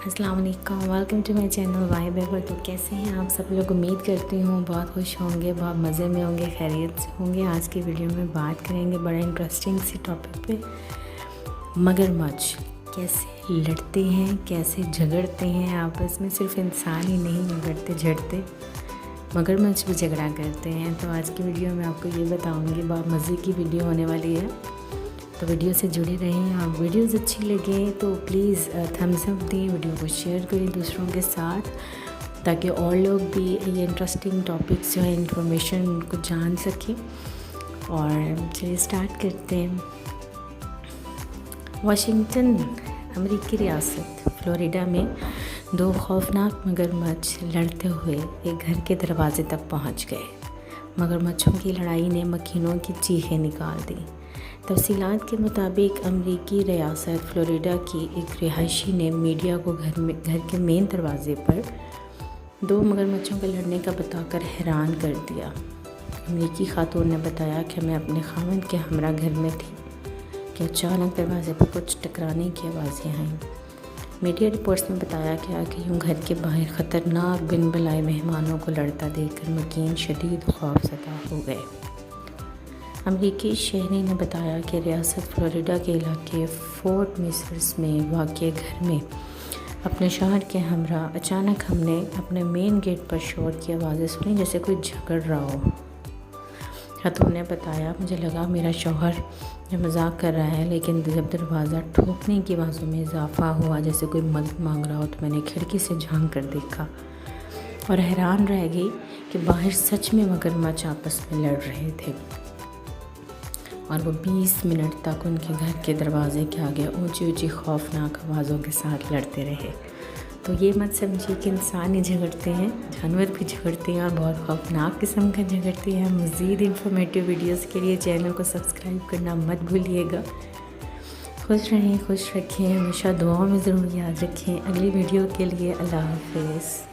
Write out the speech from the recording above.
अस्सलाम वालेकुम, welcome to my channel vibe ever. तो कैसे हैं आप सब लोग? उम्मीद करती हूँ बहुत खुश होंगे, बहुत मज़े में होंगे, खैरियत से होंगे। आज की वीडियो में बात करेंगे बड़ा इंटरेस्टिंग सी टॉपिक पे, मगरमच्छ कैसे लड़ते हैं, कैसे झगड़ते हैं आपस में। सिर्फ इंसान ही नहीं लड़ते झगड़ते, मगरमच्छ भी झगड़ा करते हैं। तो आज की वीडियो में आपको ये बताऊँगी, बहुत मज़े की वीडियो होने वाली है, तो वीडियो से जुड़े रहें। और वीडियोज़ अच्छी लगे तो प्लीज़ थम्स अप दें, वीडियो को शेयर करें दूसरों के साथ, ताकि और लोग भी ये इंटरेस्टिंग टॉपिक्स जो है इंफॉर्मेशन को जान सकें। और चलिए स्टार्ट करते हैं। वाशिंगटन अमेरिकी रियासत फ्लोरिडा में दो खौफनाक मगरमच्छ लड़ते हुए एक घर के दरवाजे तक पहुंच गए। मगरमच्छों की लड़ाई ने मक्खियों की चीखें निकाल दी। तफसीलात के मुताबिक अमेरिकी रियासत फ्लोरिडा की एक रिहायशी ने मीडिया को घर के मेन दरवाजे पर दो मगरमच्छों के लड़ने का बताकर हैरान कर दिया। अमेरिकी खातून ने बताया कि मैं अपने खामन के हमरा घर में थी कि अचानक दरवाजे पर कुछ टकराने की आवाज़ें आईं। मीडिया रिपोर्ट्स में बताया गया कि यूँ घर के बाहर ख़तरनाक बिन बुलाए मेहमानों को लड़ता देखकर मकीन शदीद खौफज़दा हो गए। अमेरिकी शहरी ने बताया कि रियासत फ्लोरिडा के इलाके फोर्ट मिसर्स में वाक़ घर में अपने शहर के हमरा अचानक हमने अपने मेन गेट पर शोर की आवाज़ें सुनी, जैसे कोई झगड़ रहा हो। खातून ने बताया, मुझे लगा मेरा शौहर जो मजाक कर रहा है, लेकिन जब दरवाज़ा ठोकने की आवाज़ों में इजाफा हुआ, जैसे कोई मदद मांग रहा हो, तो मैंने खिड़की से झांक कर देखा और हैरान रह गई कि बाहर सच में मगरमच्छ आपस में लड़ रहे थे। और वो 20 मिनट तक उनके घर के दरवाजे के आगे ऊंची ऊंची खौफनाक आवाज़ों के साथ लड़ते रहे। तो ये मत समझिए कि इंसान ही झगड़ते हैं, जानवर भी झगड़ते हैं और बहुत खौफनाक किस्म का झगड़ते हैं। मज़ीद इंफॉर्मेटिव वीडियोस के लिए चैनल को सब्सक्राइब करना मत भूलिएगा। खुश रहें, खुश रखें, हमेशा दुआओं में ज़रूर याद रखें। अगली वीडियो के लिए अल्लाह हाफ़िज़।